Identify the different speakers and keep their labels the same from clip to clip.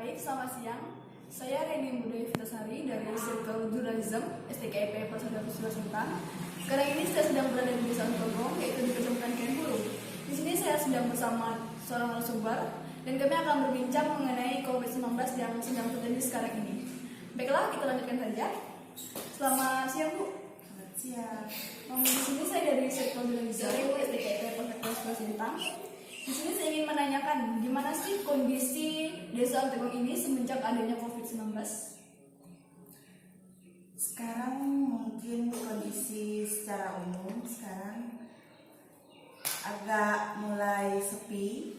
Speaker 1: Baik, selamat siang. Saya Reni Budaya Vitasari dari Circle Journalism STKIP Persada Pusat Sintang. Sekarang ini saya sedang berada di Desa Antogong, yaitu di Kecamatan Kenburu. Di sini saya sedang bersama seorang narasumber dan kami akan berbincang mengenai COVID-19 yang sedang terjadi sekarang ini. Baiklah, kita lanjutkan saja. Selamat siang, Bu.
Speaker 2: Selamat siang.
Speaker 1: Di sini saya dari Circle Journalism STKIP Persada Pusat Sintang. Di sini saya ingin menanyakan, gimana sih kondisi Desa Antogong ini semenjak adanya COVID-19?
Speaker 2: Sekarang mungkin kondisi secara umum sekarang agak mulai sepi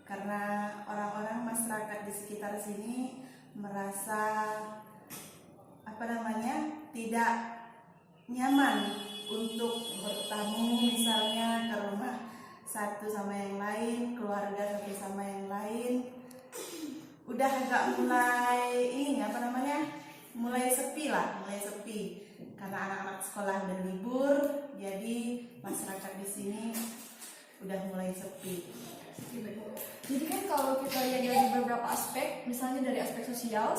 Speaker 2: karena orang-orang masyarakat di sekitar sini merasa tidak nyaman untuk bertamu misalnya ke rumah satu sama yang lain, keluarga satu sama yang lain. Udah agak mulai sepi karena anak-anak sekolah udah libur, jadi masyarakat di sini udah mulai sepi.
Speaker 1: Jadi kan kalau kita lihat dari beberapa aspek, misalnya dari aspek sosial,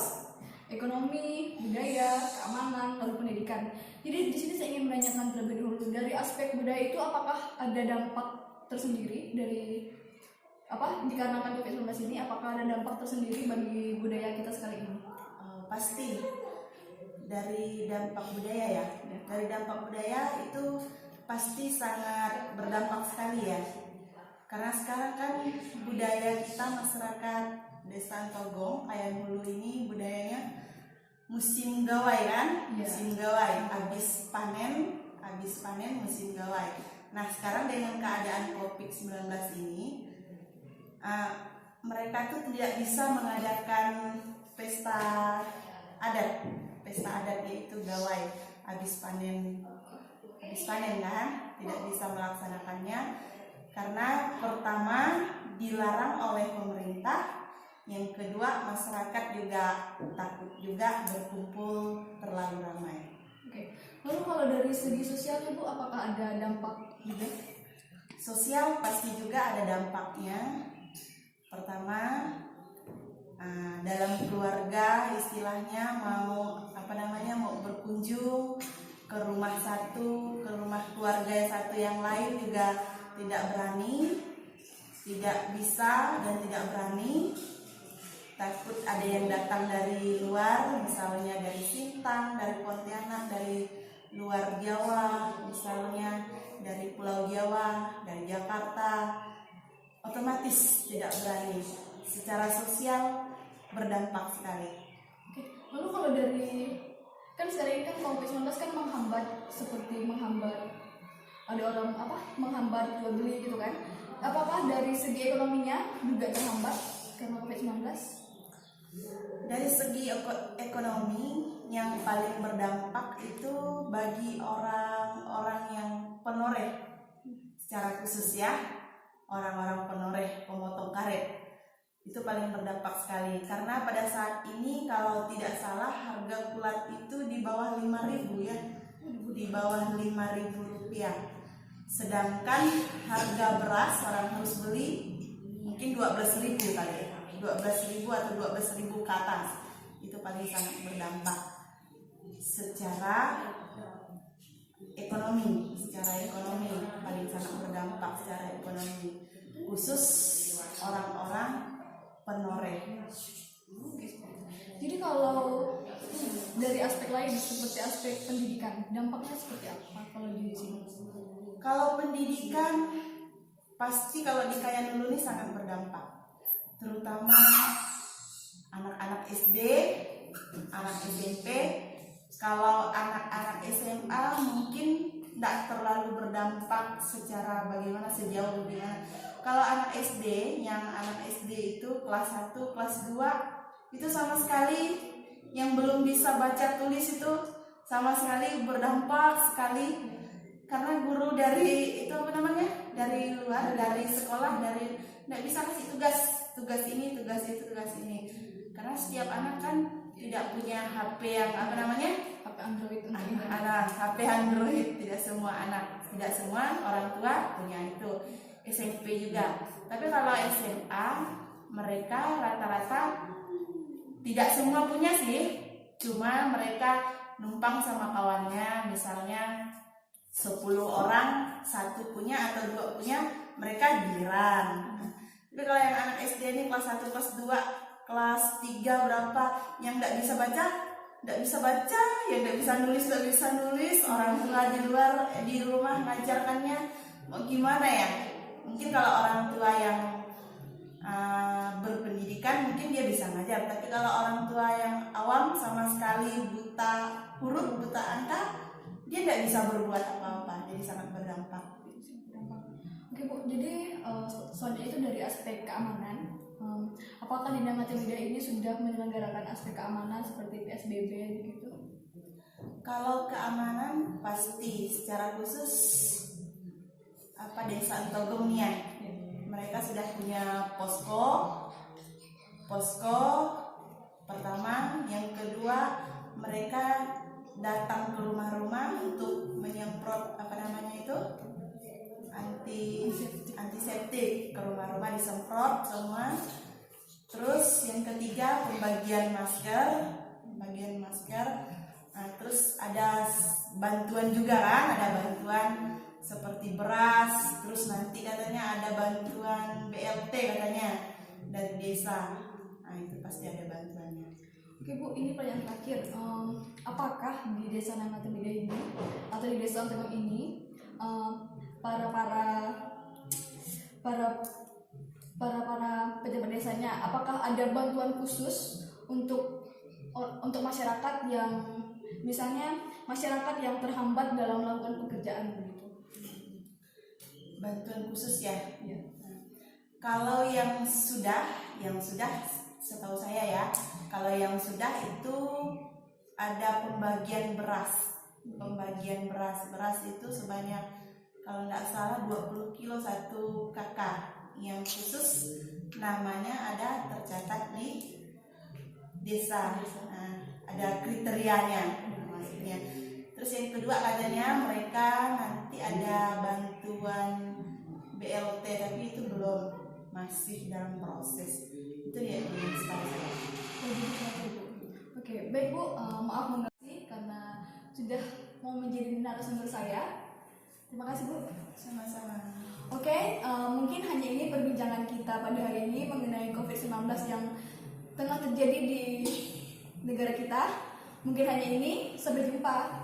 Speaker 1: ekonomi, budaya, keamanan, lalu pendidikan. Jadi di sini saya ingin menanyakan terlebih dahulu dari aspek budaya itu, apakah ada dampak tersendiri dikarenakan COVID-19 ini, apakah ada dampak tersendiri bagi budaya kita sekarang ini?
Speaker 2: Pasti dari dampak budaya ya. Dari dampak budaya itu pasti sangat berdampak sekali ya. Karena sekarang kan budaya kita masyarakat Desa Antogong kayak dulu ini budayanya musim gawai kan?
Speaker 1: Ya.
Speaker 2: Musim gawai, habis panen musim gawai. Nah, sekarang dengan keadaan COVID-19 ini mereka tuh tidak bisa mengadakan pesta adat yaitu gawai habis panen kan, tidak bisa melaksanakannya karena pertama dilarang oleh pemerintah, yang kedua masyarakat juga takut juga berkumpul terlalu ramai.
Speaker 1: Oke. Lalu kalau dari segi sosial itu apakah ada dampak juga?
Speaker 2: Sosial pasti juga ada dampaknya. Pertama, dalam keluarga istilahnya mau berkunjung ke rumah keluarga satu yang lain juga tidak bisa dan tidak berani. Takut ada yang datang dari luar, misalnya dari Sintang, dari Pontianak, dari luar Jawa, misalnya dari Pulau Jawa, dari Jakarta, otomatis tidak berani. Secara sosial berdampak sekali.
Speaker 1: Oke. Lalu kalau dari kan sekarang ini kan COVID-19 kan menghambat ada orang menghambat jual beli gitu kan. Apakah dari segi ekonominya juga terhambat karena COVID-19?
Speaker 2: Dari segi ekonomi yang paling berdampak itu bagi orang-orang yang penoreh, secara khusus ya, orang-orang penoreh, pemotong karet, itu paling berdampak sekali karena pada saat ini kalau tidak salah harga kulat itu di bawah 5.000 ya, di bawah 5.000 rupiah. Sedangkan harga beras orang harus beli mungkin 12.000 kali ya, 12.000 atau 12.000 ke atas. Itu paling sangat berdampak secara ekonomi paling sangat berdampak secara ekonomi, khusus orang-orang penoreh.
Speaker 1: Jadi kalau dari aspek lain seperti aspek pendidikan, dampaknya seperti apa kalau di sini?
Speaker 2: Kalau pendidikan pasti kalau di Kayan Ulu ini sangat berdampak, terutama anak-anak SD, anak SMP. Kalau anak-anak SMA mungkin tidak terlalu berdampak secara sejauh bagaimana. Kalau anak SD itu kelas 1, kelas 2 itu sama sekali yang belum bisa baca tulis itu sama sekali berdampak sekali karena guru dari luar, dari sekolah, tidak bisa kasih tugas ini, tugas itu, tugas ini. Karena setiap anak kan tidak punya HP yang
Speaker 1: HP Android
Speaker 2: HP Android, tidak semua orang tua punya itu. SMP juga. Tapi kalau SMA mereka rata-rata Tidak semua punya sih, cuma mereka numpang sama kawannya, misalnya 10 orang, satu punya atau dua punya, mereka giliran. Tapi kalau yang anak SD ini kelas 1, kelas 2, kelas 3 berapa, yang nggak bisa baca, yang nggak bisa nulis, orang tua di luar, di rumah ngajarkannya, mau gimana ya? Mungkin kalau orang tua yang berpendidikan mungkin dia bisa ngajar, tapi kalau orang tua yang awam sama sekali buta huruf, buta angka, dia tidak bisa berbuat apa-apa, jadi sangat berdampak.
Speaker 1: Oke Bu, jadi selanjutnya itu dari aspek keamanan. Apakah di Nangka Media ini sudah menyelenggarakan aspek keamanan seperti PSBB gitu?
Speaker 2: Kalau keamanan pasti secara khusus Desa Entogong nih ya. Mereka sudah punya posko pertama, yang kedua mereka datang ke rumah-rumah untuk menyemprot antiseptik ke rumah-rumah, disemprot semua. Terus yang ketiga pembagian masker. Nah, terus ada bantuan juga kan, ada bantuan seperti beras, terus nanti katanya ada bantuan BLT katanya dari desa. Nah, itu pasti ada bantuannya.
Speaker 1: Oke Bu, ini pertanyaan terakhir. Apakah di desa Nangka Media ini atau di desa Entogong ini para pejabat desanya, apakah ada bantuan khusus untuk masyarakat yang misalnya masyarakat yang terhambat dalam melakukan pekerjaan begitu?
Speaker 2: Bantuan khusus ya.
Speaker 1: Ya.
Speaker 2: Kalau yang sudah setahu saya ya, kalau yang sudah itu ada pembagian beras. Beras itu sebanyak kalau nggak salah 20 kilo 1 kakak. Yang khusus namanya ada tercatat di desa. Nah, ada kriterianya maksudnya. Terus yang kedua katanya mereka nanti ada bantuan BLT, tapi itu belum, masih dalam proses. Itu ya belum setahu saya.
Speaker 1: Oke, baik Bu, maaf mengganggu karena sudah mau menjadi narasumber saya. Terima kasih Bu.
Speaker 2: Sama-sama.
Speaker 1: Oke, mungkin hanya ini perbincangan kita pada hari ini mengenai COVID-19 yang tengah terjadi di negara kita. Mungkin hanya ini, sampai jumpa.